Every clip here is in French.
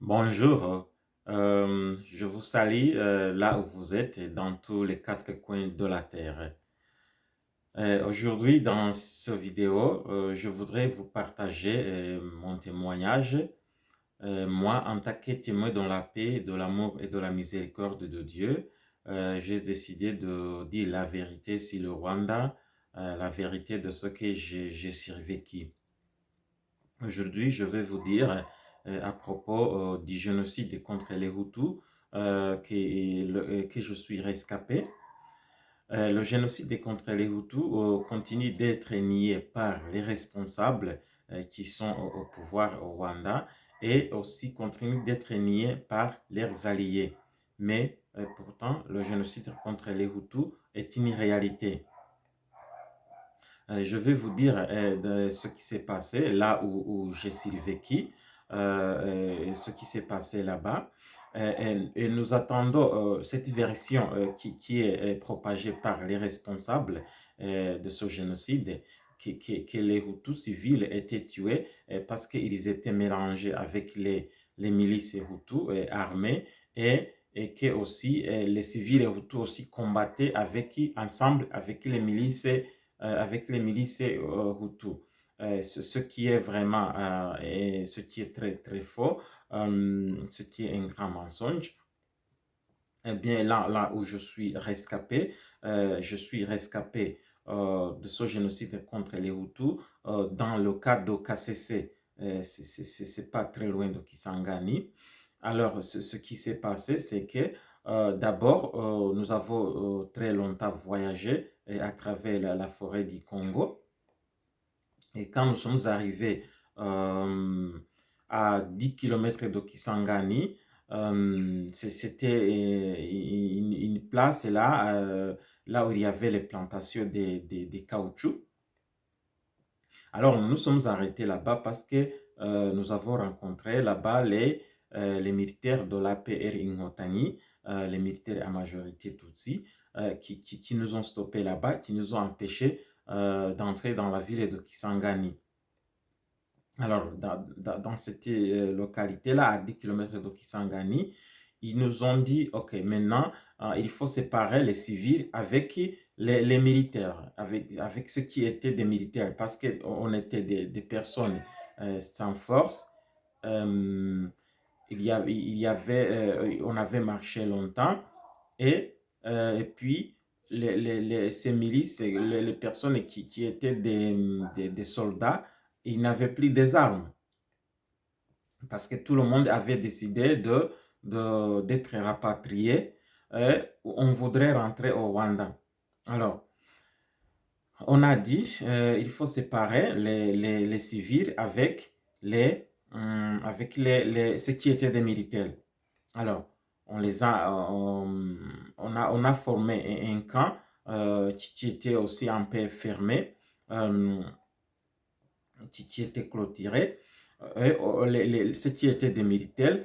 Bonjour, je vous salue là où vous êtes et dans tous les quatre coins de la terre. Aujourd'hui, dans cette vidéo, je voudrais vous partager mon témoignage. Moi, en tant que témoin dans la paix, de l'amour et de la miséricorde de Dieu, j'ai décidé de dire la vérité sur le Rwanda, la vérité de ce que j'ai survécu. Aujourd'hui, je vais vous dire à propos du génocide contre les Hutus que je suis rescapé. Le génocide contre les Hutus continue d'être nié par les responsables qui sont au pouvoir au Rwanda et aussi continue d'être nié par leurs alliés. Mais pourtant, le génocide contre les Hutus est une réalité. Je vais vous dire de ce qui s'est passé là où j'ai survécu, ce qui s'est passé là-bas. Et nous attendons cette version qui est propagée par les responsables de ce génocide, que les Hutus civils étaient tués parce qu'ils étaient mélangés avec les milices Hutus armées et que aussi les civils Hutus aussi combattaient ensemble avec les milices Hutus. Ce qui est vraiment, et ce qui est très très faux, ce qui est un grand mensonge. Eh bien, là où je suis rescapé de ce génocide contre les Hutus dans le cadre de KCC. C'est pas très loin de Kisangani. Alors, ce qui s'est passé, c'est que d'abord, nous avons très longtemps voyagé à travers la forêt du Congo. Et quand nous sommes arrivés à 10 kilomètres de Kisangani, c'était une place là, là où il y avait les plantations de caoutchouc. Alors, nous nous sommes arrêtés là-bas parce que nous avons rencontré là-bas les militaires de l'APR Ingotani, les militaires à majorité Tutsi, qui nous ont stoppés là-bas, qui nous ont empêchés d'entrer dans la ville de Kisangani. Alors, dans cette localité-là, à 10 kilomètres de Kisangani, ils nous ont dit, OK, maintenant, il faut séparer les civils avec les militaires, avec ceux qui étaient des militaires, parce qu'on était des personnes sans force. Euh, on avait marché longtemps et puis ces milices, les personnes qui étaient des soldats, ils n'avaient plus des armes parce que tout le monde avait décidé d'être rapatrié. On voudrait rentrer au Rwanda. Alors, on a dit il faut séparer les civils avec ceux qui étaient des militaires. Alors, on a formé un camp qui était aussi en paix fermé, euh, qui était clôturé. Ceux qui étaient des militaires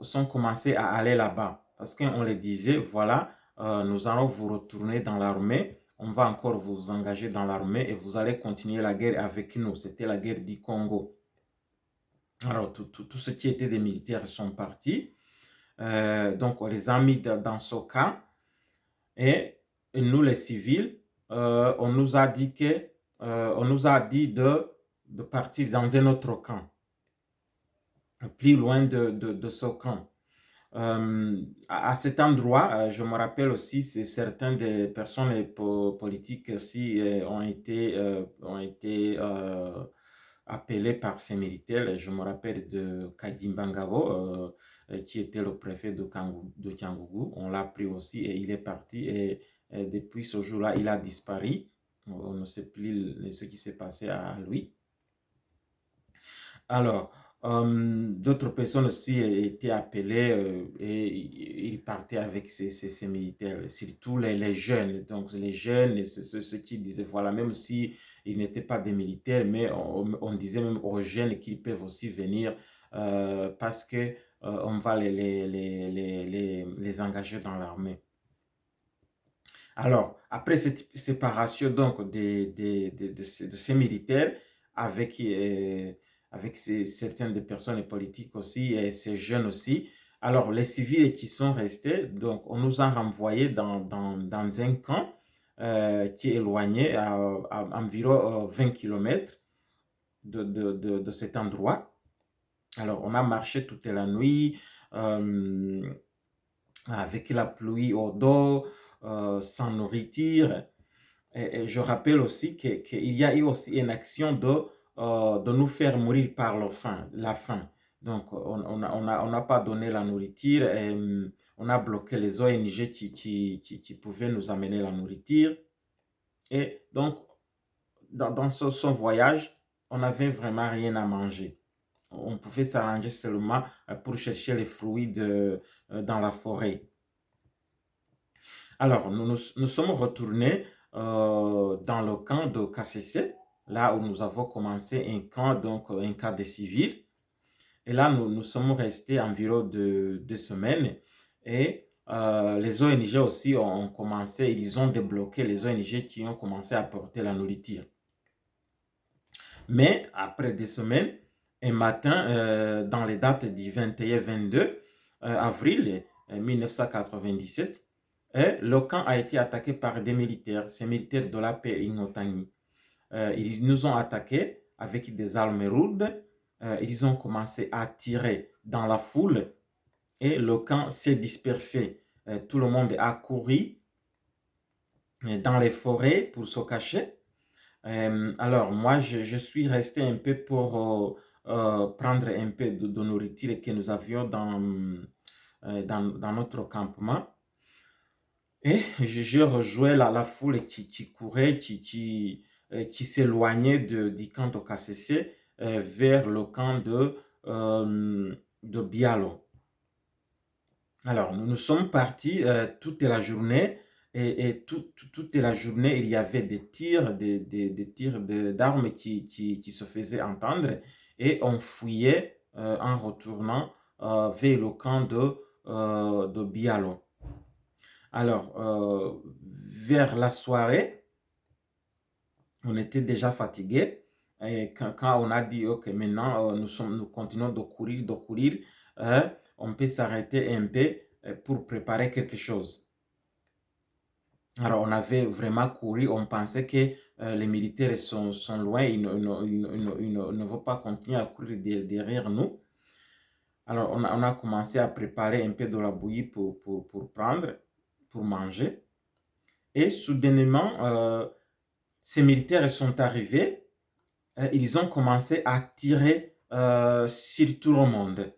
sont commencés à aller là-bas parce qu'on les disait, voilà, nous allons vous retourner dans l'armée, on va encore vous engager dans l'armée et vous allez continuer la guerre avec nous. C'était la guerre du Congo. Alors, tous ceux qui étaient des militaires sont partis. Donc, on les a mis dans ce camp et nous, les civils, on nous a dit on nous a dit de partir dans un autre camp, plus loin de ce camp. À cet endroit, je me rappelle aussi, c'est certaines des personnes politiques aussi ont été appelés par ces militaires. Je me rappelle de Kagimba Ngabo, qui était le préfet de Kyangougou. On l'a pris aussi et il est parti. Et depuis ce jour-là, il a disparu. On ne sait plus ce qui s'est passé à lui. Alors, d'autres personnes aussi étaient appelées et ils partaient avec ces militaires, surtout les jeunes. Donc, les jeunes, c'est ceux qui disaient, voilà, même si ils n'étaient pas des militaires, mais on disait même aux jeunes qu'ils peuvent aussi venir parce que on va les engager dans l'armée. Alors, après cette séparation donc de ces militaires avec, avec certaines des personnes politiques aussi et ces jeunes aussi. Alors, les civils qui sont restés, donc on nous a renvoyés dans un camp qui est éloigné à environ 20 km de cet endroit. Alors, on a marché toute la nuit avec la pluie au dos, sans nourriture. Et je rappelle aussi qu'il y a eu aussi une action de nous faire mourir par la faim. Donc, on n'a pas donné la nourriture et on a bloqué les ONG qui pouvaient nous amener la nourriture. Et donc, dans son voyage, on n'avait vraiment rien à manger. On pouvait s'arranger seulement pour chercher les fruits dans la forêt. Alors, nous sommes retournés dans le camp de KCC, là où nous avons commencé un camp, donc un camp des civils. Et là, nous sommes restés environ 2 semaines. Et les ONG aussi ont commencé, ils ont débloqué les ONG qui ont commencé à apporter la nourriture. Mais après 2 semaines, un matin, dans les dates du 21-22 avril 1997, le camp a été attaqué par des militaires, ces militaires de la paix Ingotani. Ils nous ont attaqués avec des armes lourdes. Ils ont commencé à tirer dans la foule et le camp s'est dispersé. Tout le monde a couru dans les forêts pour se cacher. Alors, moi, je suis resté un peu pour prendre un peu de nourriture que nous avions dans notre campement. Et je rejoins la foule qui courait, qui s'éloignait du camp de KCC vers le camp de Bialo. Alors, nous sommes partis toute la journée et toute la journée, il y avait des tirs, des tirs d'armes qui se faisaient entendre et on fouillait en retournant vers le camp de Bialo. Alors, vers la soirée, on était déjà fatigué. Et quand on a dit, OK, maintenant, nous continuons de courir, on peut s'arrêter un peu pour préparer quelque chose. Alors, on avait vraiment couru, on pensait que les militaires sont loin, ils ne vont pas continuer à courir derrière nous. Alors, on a commencé à préparer un peu de la bouillie pour prendre, pour manger. Et soudainement, ces militaires sont arrivés, ils ont commencé à tirer sur tout le monde.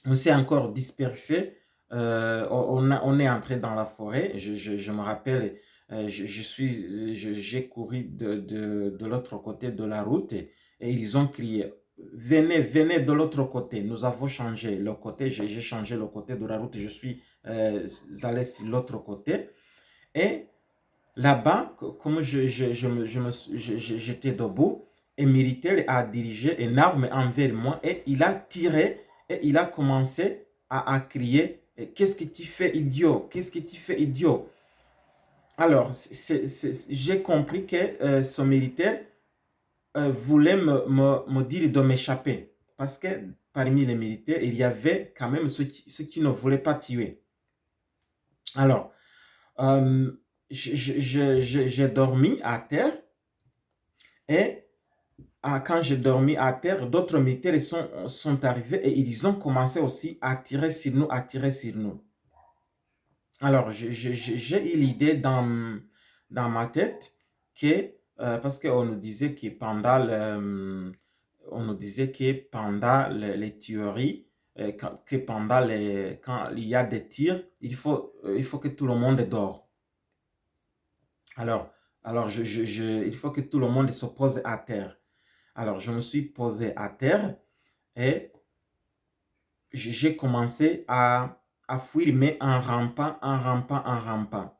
On s'est encore dispersé, on est entré dans la forêt, je me rappelle, j'ai couru de l'autre côté de la route et ils ont crié, venez, venez de l'autre côté, nous avons changé le côté, j'ai changé le côté de la route, je suis allé sur l'autre côté et là-bas, comme j'étais debout, un militaire a dirigé une arme envers moi et il a tiré et il a commencé à crier qu'est-ce que tu fais, idiot? Qu'est-ce que tu fais, idiot? Alors, j'ai compris que ce militaire voulait me dire de m'échapper parce que parmi les militaires, il y avait quand même ceux qui ne voulaient pas tuer. Alors, j'ai dormi à terre et quand j'ai dormi à terre, d'autres militaires sont arrivés et ils ont commencé aussi à tirer sur nous, à tirer sur nous. Alors, j'ai eu l'idée dans ma tête que, parce qu'on nous disait que on nous disait que pendant les tueries, quand il y a des tirs, il faut que tout le monde dort. Alors, il faut que tout le monde se pose à terre. Alors, je me suis posé à terre et j'ai commencé à fuir, mais en rampant, en rampant, en rampant.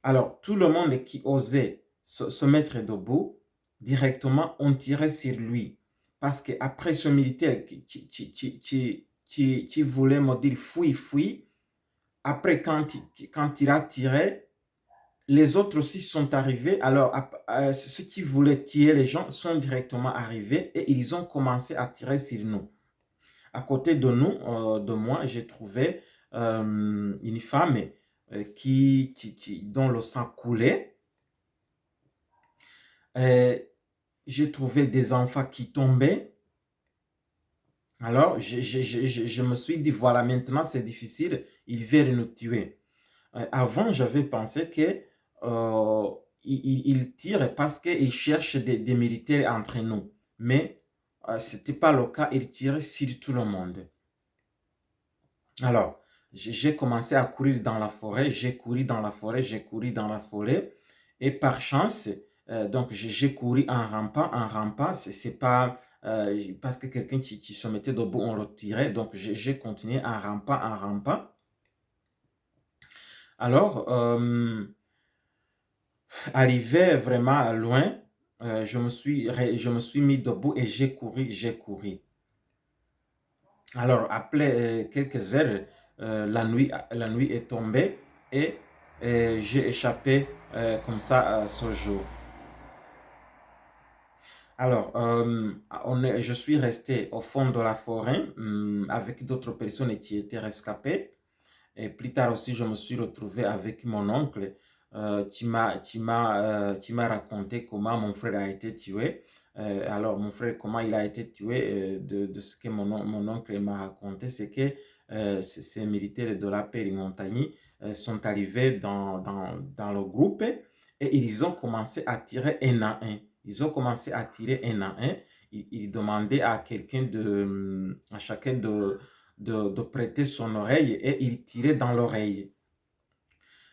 Alors, tout le monde qui osait se mettre debout, directement, on tirait sur lui. Parce qu'après ce militaire qui voulait me dire fuis, fuis, après, quand il a tiré, les autres aussi sont arrivés. Alors, ceux qui voulaient tuer les gens sont directement arrivés et ils ont commencé à tirer sur nous. À côté de nous, de moi, j'ai trouvé une femme dont le sang coulait. J'ai trouvé des enfants qui tombaient. Alors, je me suis dit, voilà, maintenant c'est difficile, ils veulent nous tuer. Avant, j'avais pensé que ils tirent parce qu'ils cherchent des militaires entre nous. Mais ce n'était pas le cas, ils tiraient sur tout le monde. Alors, j'ai commencé à courir dans la forêt, j'ai couru dans la forêt, j'ai couru dans la forêt. Et par chance, donc j'ai couru en rampant, c'est pas parce que quelqu'un qui se mettait debout, on le tirait. Donc j'ai continué en rampant, en rampant. Alors, arrivé vraiment loin, je me suis mis debout et j'ai couru, j'ai couru. Alors, après quelques heures, la nuit est tombée et j'ai échappé comme ça ce jour. Alors, je suis resté au fond de la forêt avec d'autres personnes qui étaient rescapées. Et plus tard aussi, je me suis retrouvé avec mon oncle qui m'a raconté comment mon frère a été tué. Alors, mon frère, comment il a été tué, de ce que mon oncle m'a raconté, c'est que ces militaires de la Périmontagnie sont arrivés dans le groupe et ils ont commencé à tirer un à un. Ils ont commencé à tirer un à un. Ils demandaient à à chacun de prêter son oreille et il tirait dans l'oreille.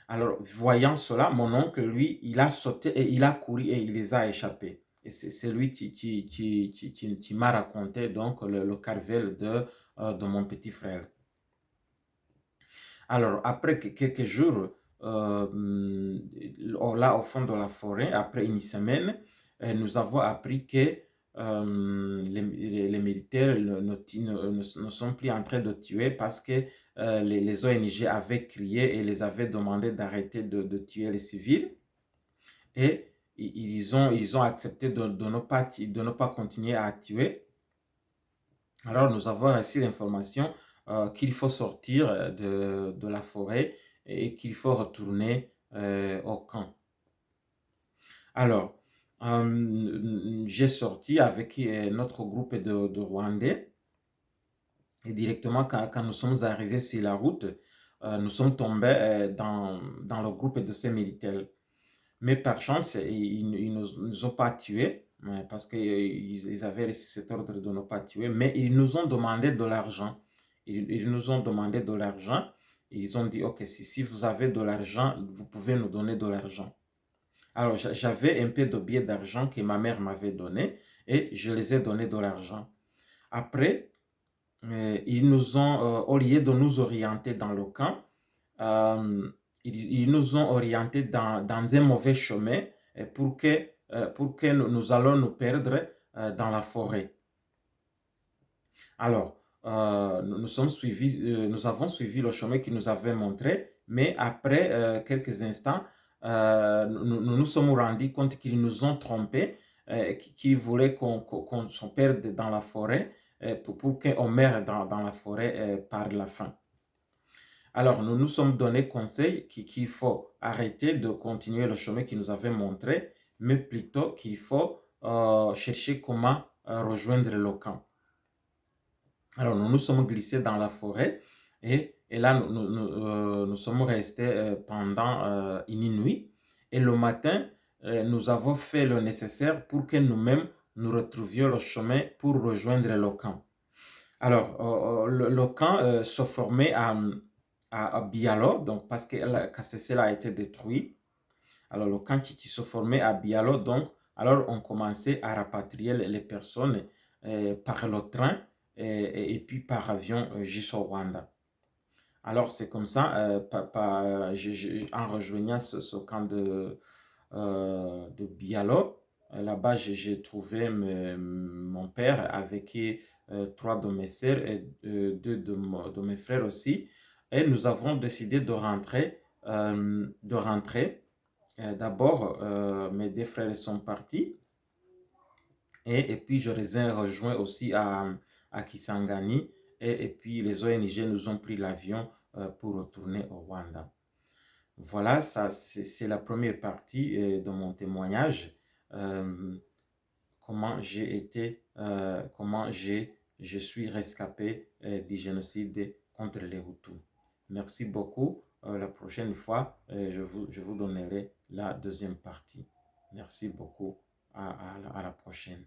Alors, voyant cela, mon oncle, lui, il a sauté et il a couru et il les a échappés. Et c'est lui qui m'a raconté donc le carvel de mon petit frère. Alors, après quelques jours, là au fond de la forêt, après une semaine, nous avons appris que les militaires ne sont plus en train de tuer parce que les ONG avaient crié et les avaient demandé d'arrêter de tuer les civils. Et ils ont accepté de ne pas continuer à tuer. Alors, nous avons reçu l'information qu'il faut sortir de la forêt et qu'il faut retourner au camp. Alors, j'ai sorti avec notre groupe de Rwandais et directement quand nous sommes arrivés sur la route, nous sommes tombés dans le groupe de ces militaires. Mais par chance, ils ne nous ont pas tués parce qu'ils avaient laissé cet ordre de ne pas tuer, mais ils nous ont demandé de l'argent. Ils nous ont demandé de l'argent. Ils ont dit, OK, si vous avez de l'argent, vous pouvez nous donner de l'argent. Alors, j'avais un peu de billets d'argent que ma mère m'avait donné et je les ai donné de l'argent. Après, ils nous ont, au lieu de nous orienter dans le camp, euh, ils nous ont orientés dans un mauvais chemin pour que nous allons nous perdre dans la forêt. Alors, nous avons suivi le chemin qu'ils nous avaient montré, mais après quelques instants, nous nous sommes rendus compte qu'ils nous ont trompés, qu'ils voulaient qu'on se perde dans la forêt pour qu'on meure dans la forêt par la faim. Alors, nous nous sommes donné conseil qu'il faut arrêter de continuer le chemin qu'ils nous avaient montré, mais plutôt qu'il faut chercher comment rejoindre le camp. Alors, nous nous sommes glissés dans la forêt et là, nous sommes restés pendant une nuit. Et le matin, nous avons fait le nécessaire pour que nous-mêmes nous retrouvions le chemin pour rejoindre le camp. Alors, le camp se formait à Bialo, donc parce que la KCC a été détruit. Alors, le camp qui se formait à Bialo, donc, alors on commençait à rapatrier les personnes par le train et puis par avion jusqu'au Rwanda. Alors, c'est comme ça, en rejoignant ce camp de Bialo, là-bas, j'ai trouvé mon père avec trois de mes sœurs et deux de mes frères aussi. Et nous avons décidé de rentrer d'abord, mes deux frères sont partis et puis je les ai rejoints aussi à Kisangani et puis les ONG nous ont pris l'avion pour retourner au Rwanda. Voilà, ça c'est la première partie de mon témoignage. Euh, comment je suis rescapé du génocide contre les Hutus. Merci beaucoup. La prochaine fois, je vous donnerai la deuxième partie. Merci beaucoup. À la prochaine.